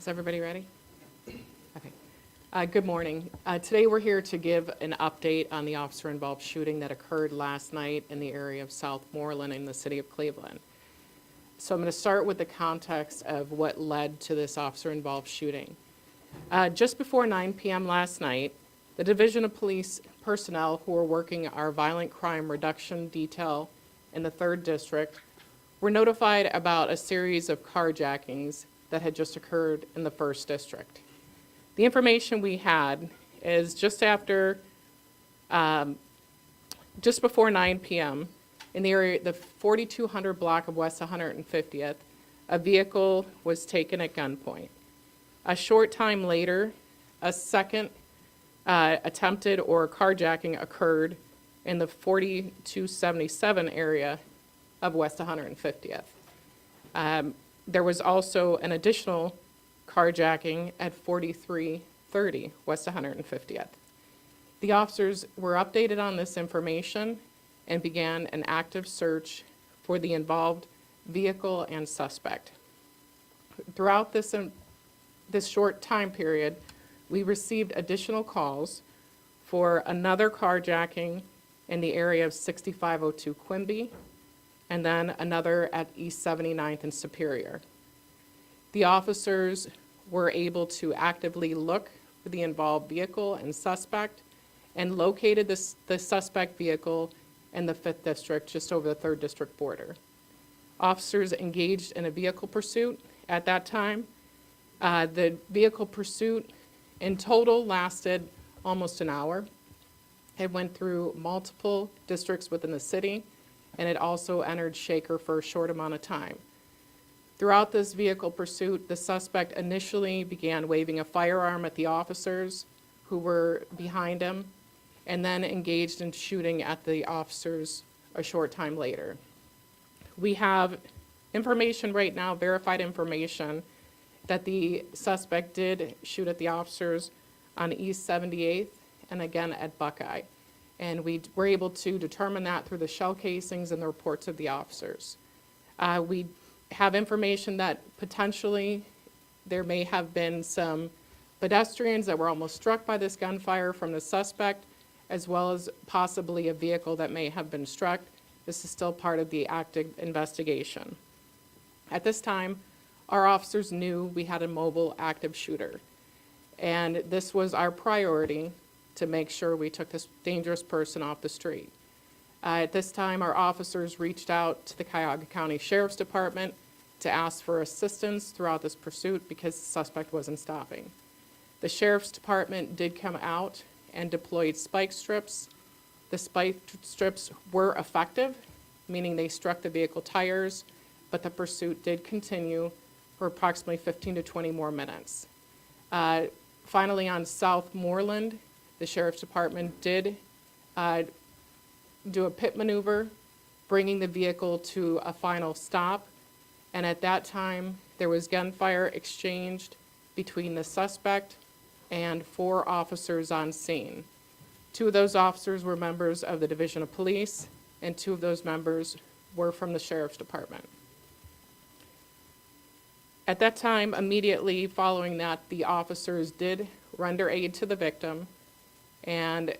Is everybody ready? Okay. Good morning. Today we're here to give an update on the officer-involved shooting that occurred last night in the area of Southmoreland in the city of Cleveland. So I'm going to start with the context of what led to this officer-involved shooting. Just before 9 p.m. last night, the Division of Police personnel who were working our violent crime reduction detail in the 3rd District were notified about a series of carjackings that had just occurred in the 1st District. The information we had is just before 9 p.m. in the area, the 4200 block of West 150th, a vehicle was taken at gunpoint. A short time later, a second attempted or carjacking occurred in the 4277 area of West 150th. There was also an additional carjacking at 4330 West 150th. The officers were updated on this information and began an active search for the involved vehicle and suspect. Throughout this short time period, we received additional calls for another carjacking in the area of 6502 Quimby, and then another at East 79th and Superior. The officers were able to actively look for the involved vehicle and suspect and located the suspect vehicle in the 5th District, just over the 3rd District border. Officers engaged in a vehicle pursuit at that time. The vehicle pursuit in total lasted almost an hour. It went through multiple districts within the city, and it also entered Shaker for a short amount of time. Throughout this vehicle pursuit, the suspect initially began waving a firearm at the officers who were behind him, and then engaged in shooting at the officers a short time later. We have information right now, verified information, that the suspect did shoot at the officers on East 78th and again at Buckeye. And we were able to determine that through the shell casings and the reports of the officers. We have information that potentially there may have been some pedestrians that were almost struck by this gunfire from the suspect, as well as possibly a vehicle that may have been struck. This is still part of the active investigation. At this time, our officers knew we had a mobile active shooter, and this was our priority to make sure we took this dangerous person off the street. At this time, our officers reached out to the Cuyahoga County Sheriff's Department to ask for assistance throughout this pursuit because the suspect wasn't stopping. The Sheriff's Department did come out and deployed spike strips. The spike strips were effective, meaning they struck the vehicle tires, but the pursuit did continue for approximately 15 to 20 more minutes. Finally, on Southmoreland, the Sheriff's Department did do a pit maneuver, bringing the vehicle to a final stop. And at that time, there was gunfire exchanged between the suspect and 4 officers on scene. 2 of those officers were members of the Division of Police, and 2 of those members were from the Sheriff's Department. At that time, immediately following that, the officers did render aid to the victim, and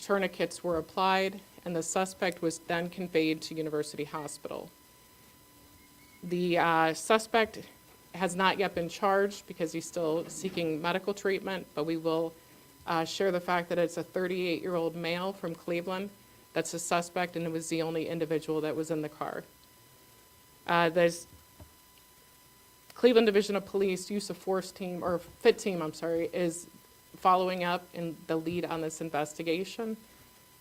tourniquets were applied, and the suspect was then conveyed to University Hospital. The suspect has not yet been charged because he's still seeking medical treatment, but we will share the fact that it's a 38-year-old male from Cleveland that's a suspect, and it was the only individual that was in the car. The Cleveland Division of Police Use of Force team, or FIT team, is following up in the lead on this investigation.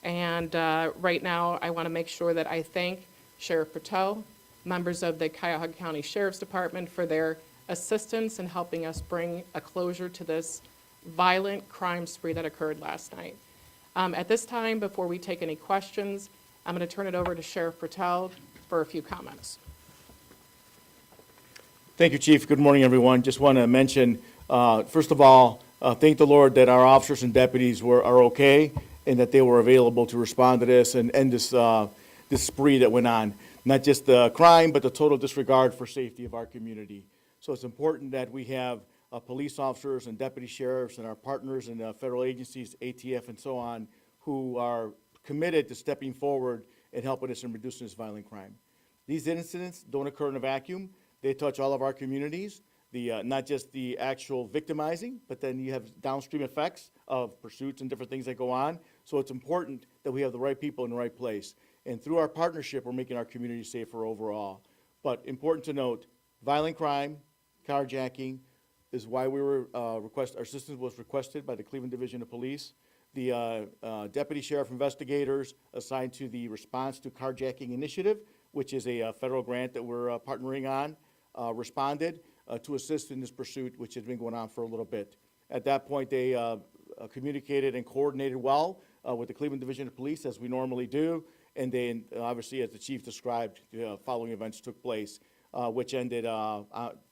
And right now, I want to make sure that I thank Sheriff Pretel, members of the Cuyahoga County Sheriff's Department for their assistance in helping us bring a closure to this violent crime spree that occurred last night. At this time, before we take any questions, I'm going to turn it over to Sheriff Pretel for a few comments. Thank you, Chief. Good morning, everyone. Just want to mention, first of all, thank the Lord that our officers and deputies are okay and that they were available to respond to this and end this spree that went on. Not just the crime, but the total disregard for safety of our community. So it's important that we have police officers and deputy sheriffs and our partners in federal agencies, ATF and so on, who are committed to stepping forward and helping us in reducing this violent crime. These incidents don't occur in a vacuum. They touch all of our communities, not just the actual victimizing, but then you have downstream effects of pursuits and different things that go on. So it's important that we have the right people in the right place. And through our partnership, we're making our community safer overall. But important to note, violent crime, carjacking is why we were our assistance was requested by the Cleveland Division of Police. The deputy sheriff investigators assigned to the Response to Carjacking Initiative, which is a federal grant that we're partnering on, responded to assist in this pursuit, which has been going on for a little bit. At that point, they communicated and coordinated well with the Cleveland Division of Police, as we normally do, and then, obviously, as the chief described, the following events took place, which ended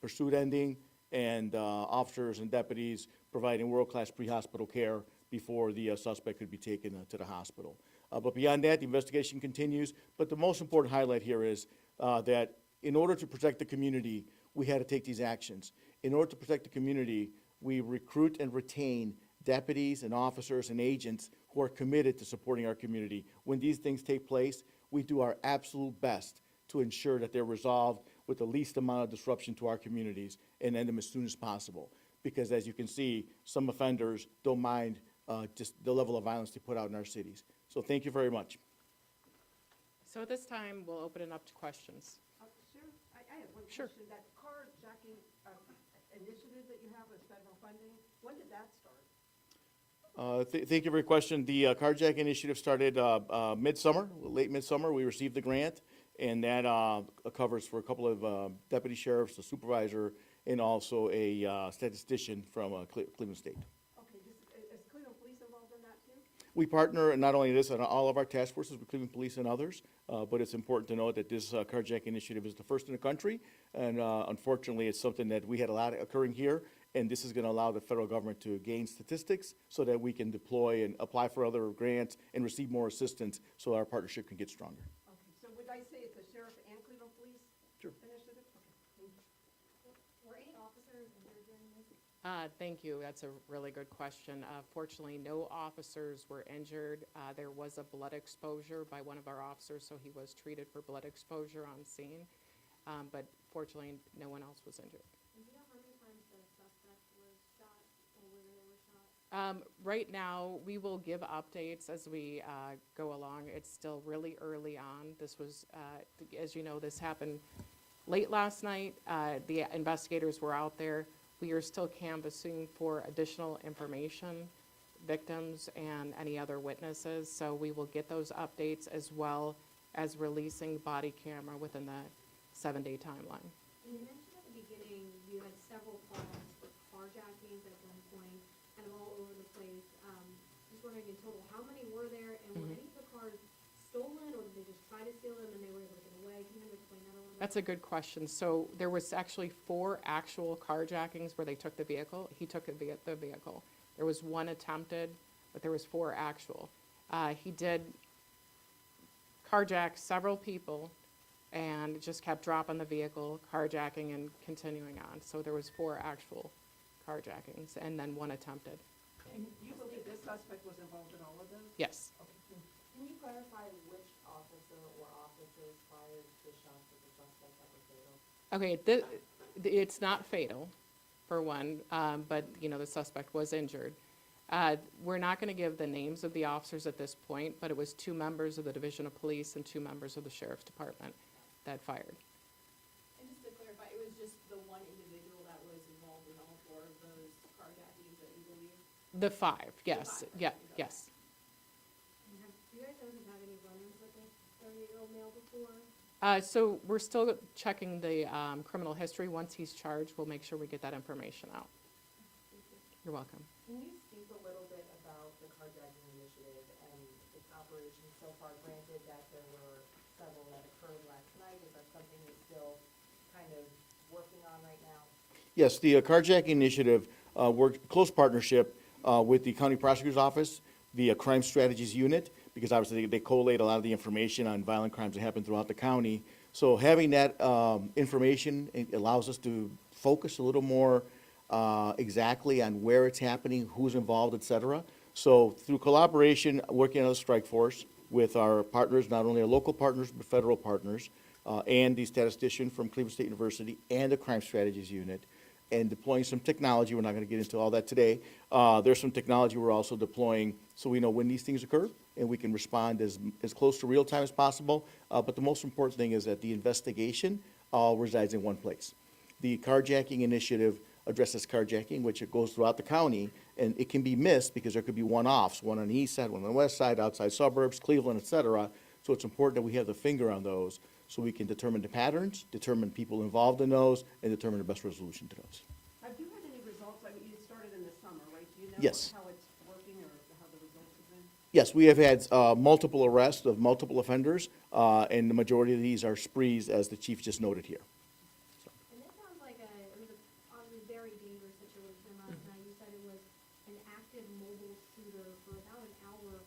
pursuit ending and officers and deputies providing world-class pre-hospital care before the suspect could be taken to the hospital. But beyond that, the investigation continues. But the most important highlight here is that in order to protect the community, we had to take these actions. In order to protect the community, we recruit and retain deputies and officers and agents who are committed to supporting our community. When these things take place, we do our absolute best to ensure that they're resolved with the least amount of disruption to our communities and end them as soon as possible. Because as you can see, some offenders don't mind just the level of violence they put out in our cities. So thank you very much. So at this time, we'll open it up to questions. Sheriff, I have one Sure. question. That carjacking initiative that you have with federal funding, when did that start? Thank you for your question. The carjacking initiative started midsummer, late midsummer. We received the grant, and that covers for a couple of deputy sheriffs, a supervisor, and also a statistician from Cleveland State. Okay, is Cleveland Police involved in that too? We partner, and not only this, on all of our task forces with Cleveland Police and others, but it's important to note that this carjacking initiative is the first in the country, and unfortunately, it's something that we had a lot occurring here, and this is going to allow the federal government to gain statistics so that we can deploy and apply for other grants and receive more assistance so our partnership can get stronger. Okay, so would I say it's a sheriff and Cleveland Police Sure. initiative? Okay, thank you. Were any officers injured during this? Thank you. That's a really good question. Fortunately, no officers were injured. There was a blood exposure by one of our officers, so he was treated for blood exposure on scene. But fortunately, no one else was injured. And do you know how many times the suspect was shot or where they were shot? Right now, we will give updates as we go along. It's still really early on. This was, as you know, this happened late last night. The investigators were out there. We are still canvassing for additional information, victims, and any other witnesses. So we will get those updates as well as releasing body camera within the 7-day timeline. And you mentioned at the beginning you had several calls for carjackings at one point, kind of all over the place. Just wondering in total, how many were there, and were any of the cars stolen, or did they just try to steal them and they were able to get away? Can you explain that a little bit? That's a good question. So there was actually 4 actual carjackings where they took the vehicle. He took the vehicle. There was 1 attempted, but there was 4 actual. He did carjack several people and just kept dropping the vehicle, carjacking, and continuing on. So there was 4 actual carjackings and then 1 attempted. And you believe this suspect was involved in all of those? Yes. Okay, thank you. Can you clarify which officer or officers fired the shots at the suspect that were fatal? Okay, it's not fatal, for one, but, you know, the suspect was injured. We're not going to give the names of the officers at this point, but it was 2 members of the Division of Police and 2 members of the Sheriff's Department that fired. And just to clarify, it was just the one individual that was involved in all 4 of those carjackings that you believe? The 5, yes, The 5, yeah, okay. yes. And do you guys ever have any run-ins with this 30-year-old male before? So we're still checking the criminal history. Once he's charged, we'll make sure we get that information out. You're welcome. Can you speak a little bit about the carjacking initiative and its operation so far? Granted that there were several that occurred last night, is that something you're still kind of working on right now? Yes, the carjacking initiative worked close partnership with the county prosecutor's office, the crime strategies unit, because obviously they collate a lot of the information on violent crimes that happen throughout the county. So having that information, it allows us to focus a little more exactly on where it's happening, who's involved, et cetera. So through collaboration, working on a strike force with our partners, not only our local partners, but federal partners, and the statistician from Cleveland State University and the Crime Strategies Unit, and deploying some technology. We're not going to get into all that today. There's some technology we're also deploying so we know when these things occur and we can respond as close to real time as possible. But the most important thing is that the investigation all resides in one place. The carjacking initiative addresses carjacking, which it goes throughout the county, and it can be missed because there could be one-offs, one on the east side, one on the west side, outside suburbs, Cleveland, et cetera. So it's important that we have the finger on those so we can determine the patterns, determine people involved in those, and determine the best resolution to those. Have you had any results? I mean, you started in the summer, right? Do you know Yes. how it's working or how the results have been? Yes, we have had multiple arrests of multiple offenders, and the majority of these are sprees, as the chief just noted here. And this sounds like it was obviously very dangerous situation last night. You said it was an active mobile shooter for about an hour.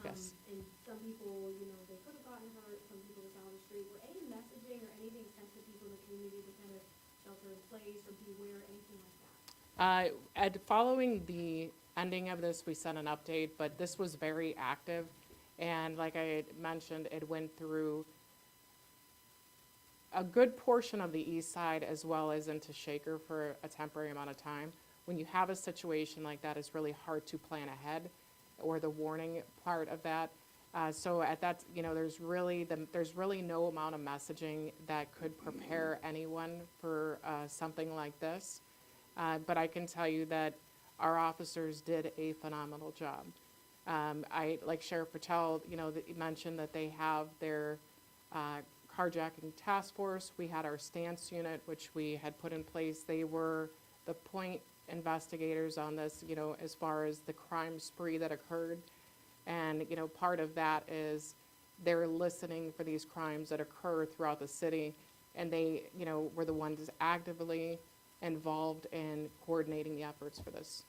Yes. And some people, they could have gotten hurt, some people just out on the street. Were any messaging or anything sent to people in the community to kind of shelter in place or beware, anything like that? Following the ending of this, we sent an update, but this was very active. And like I had mentioned, it went through a good portion of the east side as well as into Shaker for a temporary amount of time. When you have a situation like that, it's really hard to plan ahead, or the warning part of that. So at that, there's really no amount of messaging that could prepare anyone for something like this. But I can tell you that our officers did a phenomenal job. Like Sheriff Pretel, mentioned that they have their carjacking task force. We had our stance unit, which we had put in place. They were the point investigators on this, as far as the crime spree that occurred. And, part of that is they're listening for these crimes that occur throughout the city. And they, were the ones actively involved in coordinating the efforts for this.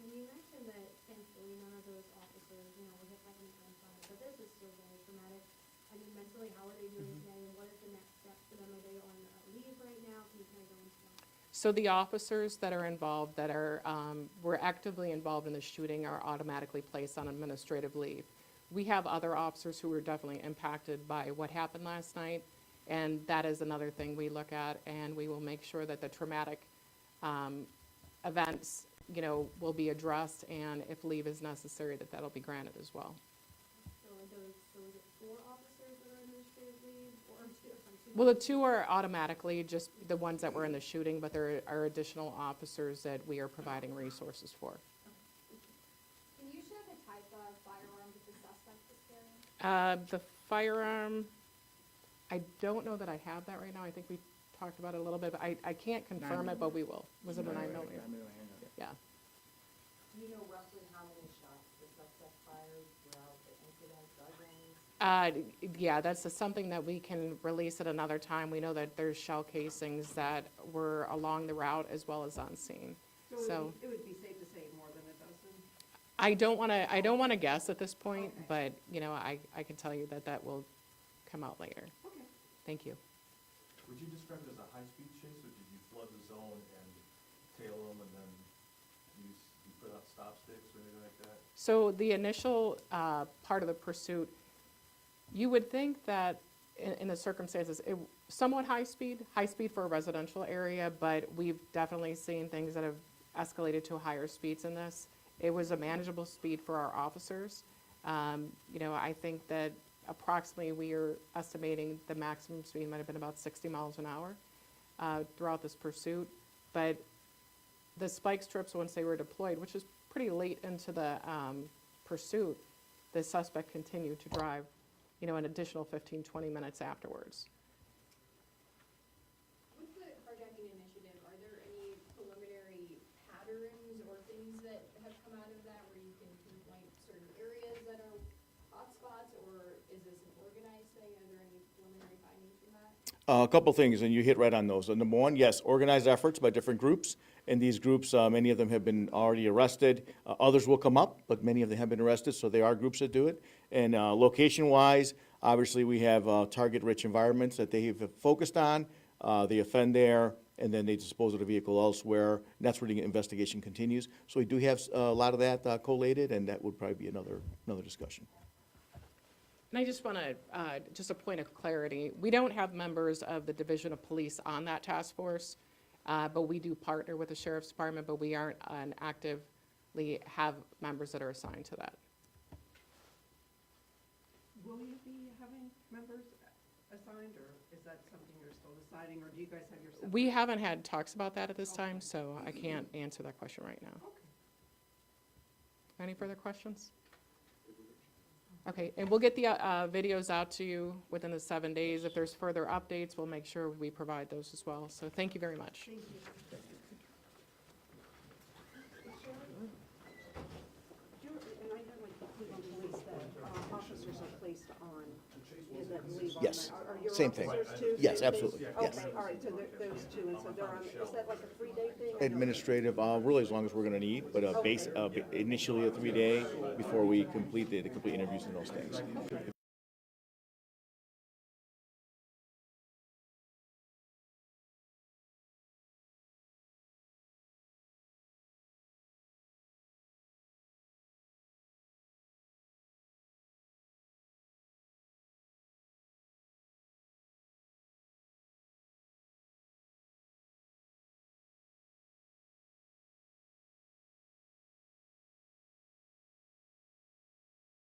And you mentioned that thankfully none of those officers, were hit by any gunfire, but this is still very traumatic. I mean, mentally, how are they doing today, and what is the next step for them? Are they on leave right now? Can you kind of go into that? So the officers that are involved, that are, were actively involved in the shooting, are automatically placed on administrative leave. We have other officers who were definitely impacted by what happened last night, and that is another thing we look at, and we will make sure that the traumatic events, will be addressed, and if leave is necessary, that'll be granted as well. So is it 4 officers that are administrative leave, or 2? Well, the 2 are automatically just the ones that were in the shooting, but there are additional officers that we are providing resources for. Can you share the type of firearm that the suspect was carrying? The firearm, I don't know that I have that right now. I think we talked about it a little bit, but I can't confirm it, but we will. Was it a 9mm? Yeah. Do you know roughly how many shots the suspect fired throughout the incident, dozens? Yeah, that's something that we can release at another time. We know that there's shell casings that were along the route as well as on scene. So it would be safe to say more than a dozen? I don't want to guess at this point, Okay. but, I can tell you that will come out later. Okay. Thank you. Would you describe it as a high-speed chase, or did you flood the zone and tail them and then you put out stop sticks or anything like that? So the initial part of the pursuit, you would think that in the circumstances, somewhat high speed for a residential area, but we've definitely seen things that have escalated to higher speeds in this. It was a manageable speed for our officers. I think that approximately we are estimating the maximum speed might have been about 60 miles an hour throughout this pursuit. But the spike strips, once they were deployed, which is pretty late into the pursuit, the suspect continued to drive, an additional 15, 20 minutes afterwards. With the carjacking initiative, are there any preliminary patterns or things that have come out of that where you can pinpoint certain areas that are hotspots, or is this an organized thing? Are there any preliminary findings from that? A couple things, and you hit right on those. Number one, yes, organized efforts by different groups. And these groups, many of them have been already arrested. Others will come up, but many of them have been arrested, so there are groups that do it. And location-wise, obviously, we have target-rich environments that they have focused on. They offend there. and then they dispose of the vehicle elsewhere, and that's where the investigation continues. So we do have a lot of that collated, and that would probably be another discussion. And I just want to, just a point of clarity, we don't have members of the Division of Police on that task force, but we do partner with the Sheriff's Department, but we aren't actively have members that are assigned to that. Will you be having members assigned, or is that something you're still deciding, or do you guys have your separate? We haven't had talks about that at this time, so I can't answer that question right now. Any further questions? Okay, and we'll get the videos out to you within the 7 days. If there's further updates, we'll make sure we provide those as well. So thank you very much. Thank you. And I know like Cleveland Police, that officers are placed on, and that leave on Yes, that. Are your same thing. officers too? Yes, They- absolutely, yes. Okay, all right, so those two, and so they're on, is that like a 3-day thing? I know- Administrative, really as long as we're gonna need, but initially a 3-day before we complete the complete interviews and those things.